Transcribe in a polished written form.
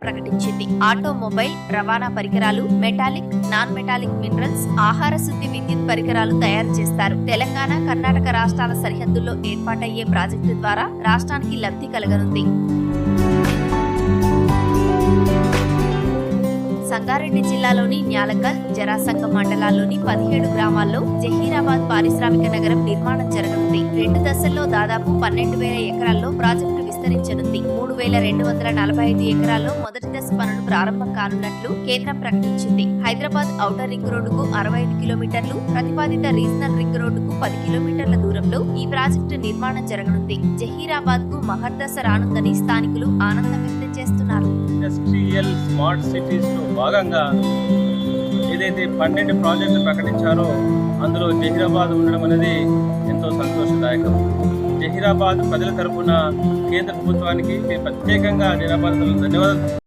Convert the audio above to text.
ప్రకటించింది. ఆటోమొబైల్ రవాణా పరికరాలు, మెటాలిక్, నాన్ మెటాలిక్ మినరల్స్, ఆహార శుద్ధి విద్యుత్ పరికరాలు తయారు చేస్తారు. తెలంగాణ, కర్ణాటక రాష్ట్రాల సరిహద్దుల్లో ఏర్పాటయ్యే ప్రాజెక్టు ద్వారా రాష్ట్రానికి లబ్ధి కలగనుంది. సంగారెడ్డి జిల్లాలోని న్యాలకల్, జరాసంగం మండలాల్లోని 17 గ్రామాల్లో జహీరాబాద్ పారిశ్రామిక నగరం నిర్మాణం జరగనుంది. 2 దశల్లో దాదాపు 12,000 ఎకరాల్లో ప్రాజెక్టు విస్తరించనుంది. 3,245 ఎకరాల్లో మొదటి దశ పనులు ప్రారంభం కానున్నట్లు కేంద్రం ప్రకటించింది. హైదరాబాద్ ఔటర్ రింగ్ రోడ్డుకు 65 కిలోమీటర్లు, ప్రతిపాదిత రీజనల్ రింగ్ రోడ్డుకు 10 కిలోమీటర్ల దూరంలో ఈ ప్రాజెక్టు నిర్మాణం జరగనుంది. జహీరాబాద్ కు మహర్దశ రానుందని స్థానికులు ఆనందం వ్యక్తం చేస్తున్నారు. ఇండస్ట్రియల్ స్మార్ట్ సిటీస్ లో భాగంగా ఏదైతే 12 ప్రాజెక్టులు ప్రకటించారో అందులో జహీరాబాద్ ఉండడం అనేది ఎంతో సంతోషదాయకం. జహీరాబాద్ ప్రజల తరపున కేంద్ర ప్రభుత్వానికి ప్రత్యేకంగా జహీరాబాద్ ధన్యవాదాలు